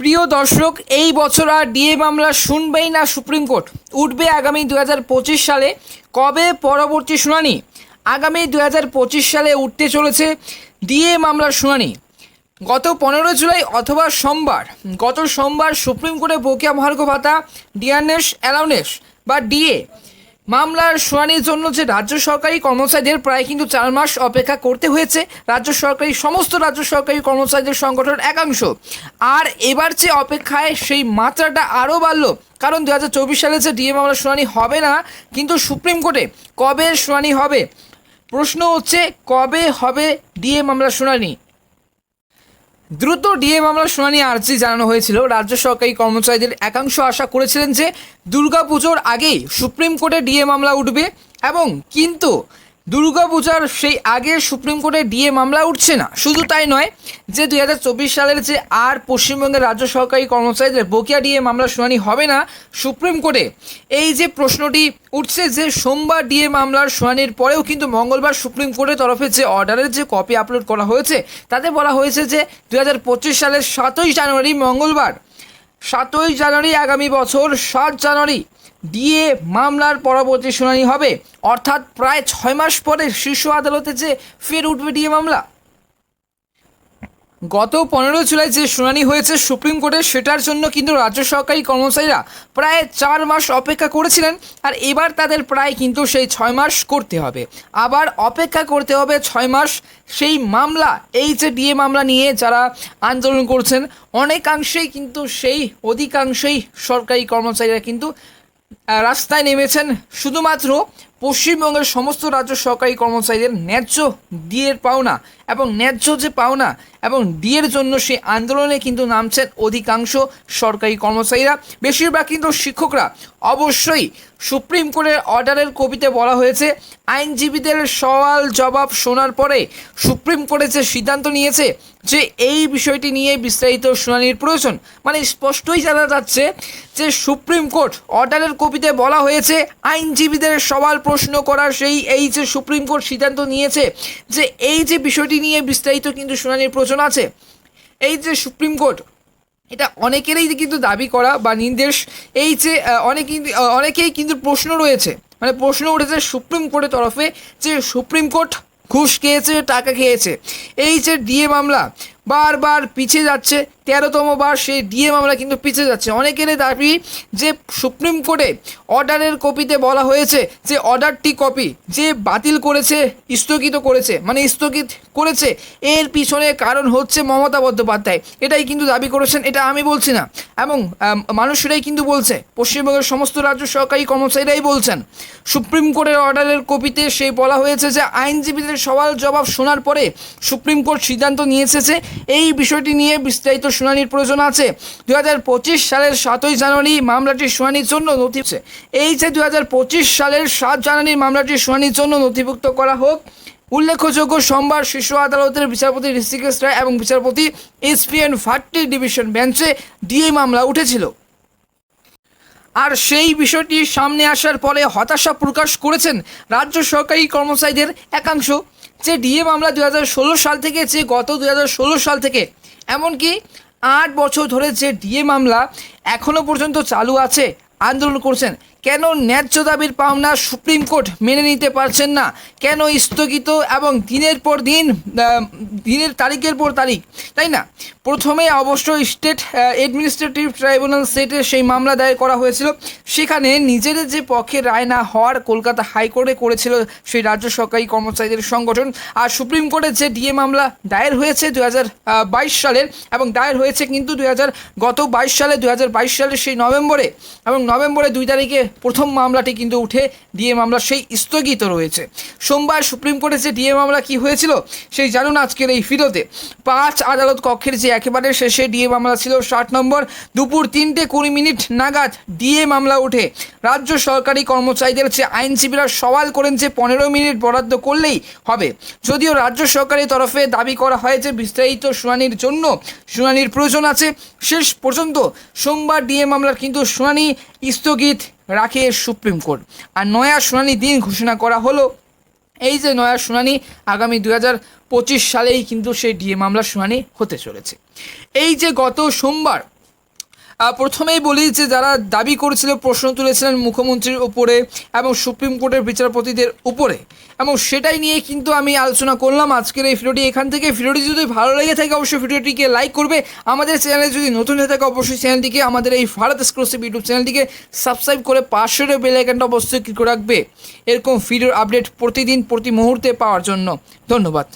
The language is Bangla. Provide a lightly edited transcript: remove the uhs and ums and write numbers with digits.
প্রিয় দর্শক, এই বছর আর ডিএ মামলা শুনবেই না সুপ্রিম কোর্ট। উঠবে আগামী 2025 সালে। কবে পরবর্তী শুনানি? আগামী 2025 সালে উঠতে চলেছে ডিএ মামলার শুনানি। গত 15 জুলাই অথবা গত সোমবার সুপ্রিম কোর্টে বকেয়া মহার্ঘ ভাতা ডিয়ারনেস অ্যালাউনেস বা ডিএ মামলার শুনানির জন্য যে রাজ্য সরকারি কর্মচারীদের প্রায় কিন্তু 4 মাস অপেক্ষা করতে হয়েছে সমস্ত রাজ্য সরকারি কর্মচারীদের সংগঠনের একাংশ। আর এবার যে অপেক্ষায় সেই মাত্রাটা আরও বাড়লো, কারণ 2024 সালে যে ডিএ মামলার শুনানি হবে না, কিন্তু সুপ্রিম কোর্টে কবে শুনানি হবে? প্রশ্ন হচ্ছে কবে হবে ডিএ মামলার শুনানি। দ্রুত ডিএ মামলার শুনানি আর্জি জানানো হয়েছিল। রাজ্য সরকারি কর্মচারীদের একাংশ আশা করেছিলেন যে দুর্গাপুজোর আগেই সুপ্রিম কোর্টে ডিএ মামলা উঠবে, এবং কিন্তু দুর্গাপূজার সেই আগে সুপ্রিম কোর্টে ডিএ মামলা উঠছে না। শুধু তাই নয়, যে 2024 সালের যে আর পশ্চিমবঙ্গের রাজ্য সরকারি কর্মচারীদের বকেয়া ডিএ মামলার শুনানি হবে না সুপ্রিম কোর্টে, এই যে প্রশ্নটি উঠছে যে সোমবার ডিএ মামলার শুনানির পরেও কিন্তু মঙ্গলবার সুপ্রিম কোর্টের তরফে যে অর্ডারের যে কপি আপলোড করা হয়েছে, তাতে বলা হয়েছে যে 2025 সালের 7ই জানুয়ারি মঙ্গলবার, 7ই জানুয়ারি আগামী বছর 7 জানুয়ারি ডিএ মামলার পরবর্তী শুনানি হবে। অর্থাৎ প্রায় 6 মাস পরে শীর্ষ আদালতে যে ফের উঠবে ডিএ মামলা। গত 15 জুলাই যে শুনানি হয়েছে সুপ্রিম কোর্টে, সেটার জন্য কিন্তু রাজ্য সরকারি কর্মচারীরা প্রায় 4 মাস অপেক্ষা করেছিলেন। আর এবার তাদের প্রায় কিন্তু সেই 6 মাস করতে হবে, আবার অপেক্ষা করতে হবে 6 মাস। সেই মামলা, এই যে ডিএ মামলা নিয়ে যারা আন্দোলন করছেন, অনেকাংশেই কিন্তু সেই অধিকাংশই সরকারি কর্মচারীরা কিন্তু রাস্তায় নেমেছেন শুধুমাত্র পশ্চিমবঙ্গের সমস্ত রাজ্য সরকারি কর্মচারীদের ন্যায্য ডিএর পাওনা এবং ন্যায্য যে পাওনা এবং ডিএর জন্য সেই আন্দোলনে কিন্তু নামছেন অধিকাংশ সরকারি কর্মচারীরা। বেশিরভাগ কিন্তু শিক্ষকরা। অবশ্যই সুপ্রিম কোর্টের অর্ডারের কপিতে বলা হয়েছে, আইনজীবীদের সওয়াল জবাব শোনার পরে সুপ্রিম কোর্টে যে সিদ্ধান্ত নিয়েছে যে এই বিষয়টি নিয়ে বিস্তারিত শুনানির প্রয়োজন। মানে স্পষ্টই জানা যাচ্ছে যে সুপ্রিম কোর্ট অর্ডারের কপিতে বলা হয়েছে আইনজীবীদের সওয়াল প্রশ্ন করার এই যে সুপ্রিম কোর্ট সিদ্ধান্ত নিয়েছে যে এই যে বিষয়টি নিয়ে বিস্তারিত কিন্তু শুনানির প্রয়োজন আছে। এই যে সুপ্রিম কোর্ট, এটা অনেকেরই কিন্তু দাবি করা বা নির্দেশ। এই যে অনেকেই কিন্তু প্রশ্ন রয়েছে, মানে প্রশ্ন উঠেছে সুপ্রিম কোর্টের তরফে যে সুপ্রিম কোর্ট ঘুষ খেয়েছে, টাকা খেয়েছে। এই যে ডিএ মামলা বারবার পিছিয়ে যাচ্ছে, 13তম বার সেই ডিএ মামলা কিন্তু পিছিয়ে যাচ্ছে। অনেকেরই দাবি যে সুপ্রিম কোর্টে অর্ডারের কপিতে বলা হয়েছে যে অর্ডারটি কপি যে বাতিল করেছে, স্থগিত করেছে, এর পিছনে কারণ হচ্ছে মমতা বন্দ্যোপাধ্যায়। এটাই কিন্তু দাবি করেছেন, এটা আমি বলছি না, এবং মানুষেরাই কিন্তু বলছে, পশ্চিমবঙ্গের সমস্ত রাজ্য সরকারি কর্মচারীরাই বলছেন। সুপ্রিম কোর্টের অর্ডারের কপিতে সেই বলা হয়েছে যে আইনজীবীদের সওয়াল জবাব শোনার পরে সুপ্রিম কোর্ট সিদ্ধান্ত নিয়েছে যে এই বিষয়টি নিয়ে বিস্তারিত শুনানির প্রয়োজন আছে। 2025 সালের 7ই জানুয়ারি মামলাটির শুনানির জন্য এই যে 2025 সালের 7 জানুয়ারি মামলাটির শুনানির জন্য নথিভুক্ত করা হোক। উল্লেখযোগ্য, সোমবার শীর্ষ আদালতের বিচারপতি ঋষিকেশ রায় এবং বিচারপতি SPN ভাট্টির ডিভিশন বেঞ্চে ডিএ মামলা উঠেছিল। আর সেই বিষয়টি সামনে আসার পরে হতাশা প্রকাশ করেছেন রাজ্য সরকারি কর্মচারীদের একাংশ। যে ডিএ মামলা 2016 সাল থেকে, যে গত 2016 সাল থেকে, এমনকি 8 বছর ধরে যে ডিএ মামলা এখনও পর্যন্ত চালু আছে, আন্দোলন করছেন। কেন ন্যায্য দাবির পাওনা সুপ্রিম কোর্ট মেনে নিতে পারছেন না? কেন স্থগিত এবং দিনের তারিখের পর তারিখ, তাই না? প্রথমে অবশ্য স্টেট অ্যাডমিনিস্ট্রেটিভ ট্রাইব্যুনাল সেটে সেই মামলা দায়ের করা হয়েছিল। সেখানে নিজেদের যে পক্ষে রায় না হওয়ার কলকাতা হাইকোর্টে করেছিল সেই রাজ্য সরকারি কর্মচারীদের সংগঠন। আর সুপ্রিম কোর্টে যে ডিএ মামলা দায়ের হয়েছে 2022 সালের, এবং দায়ের হয়েছে কিন্তু গত 2022 সালের সেই নভেম্বরে, এবং নভেম্বরে 2 তারিখে প্রথম মামলাটি কিন্তু উঠে ডিএ মামলা সেই স্থগিত রয়েছে। সোমবার সুপ্রিম কোর্টে যে ডিএ মামলা কি হয়েছিল সেই জানুন আজকের এই ভিডিওতে। 5 আদালত কক্ষের যে একেবারে শেষে ডিএ মামলা ছিল 60 নম্বর, দুপুর 3:20 নাগাদ ডিএ মামলা ওঠে। রাজ্য সরকারি কর্মচারীদের যে আইনজীবীরা সওয়াল করেন যে 15 মিনিট বরাদ্দ করলেই হবে, যদিও রাজ্য সরকারের তরফে দাবি করা হয় যে বিস্তারিত শুনানির প্রয়োজন আছে। শেষ পর্যন্ত সোমবার ডিএ মামলার কিন্তু শুনানি স্থগিত রাখে সুপ্রিম কোর্ট। আর নয়া শুনানি দিন ঘোষণা করা হলো। এই যে নয়া শুনানি আগামী 2025 সালেই কিন্তু সেই ডিএ মামলার শুনানি হতে চলেছে। এই যে গত সোমবার প্রথমেই বলি যে যারা দাবি করেছিল, প্রশ্ন তুলেছিলেন মুখ্যমন্ত্রীর উপরে এবং সুপ্রিম কোর্টের বিচারপতিদের উপরে, এবং সেটাই নিয়ে কিন্তু আমি আলোচনা করলাম আজকের এই ভিডিওটি। এখান থেকে ভিডিওটি যদি ভালো লেগে থাকে অবশ্যই ভিডিওটিকে লাইক করবে। আমাদের চ্যানেলে যদি নতুন হয়ে থাকে অবশ্যই চ্যানেলটিকে, আমাদের এই ভারত এক্সক্লুসিভ ইউটিউব চ্যানেলটিকে সাবস্ক্রাইব করে পাশের বেল আইকনটা অবশ্যই ক্লিক করে রাখবে এরকম ভিডিওর আপডেট প্রতিদিন প্রতি মুহূর্তে পাওয়ার জন্য। ধন্যবাদ।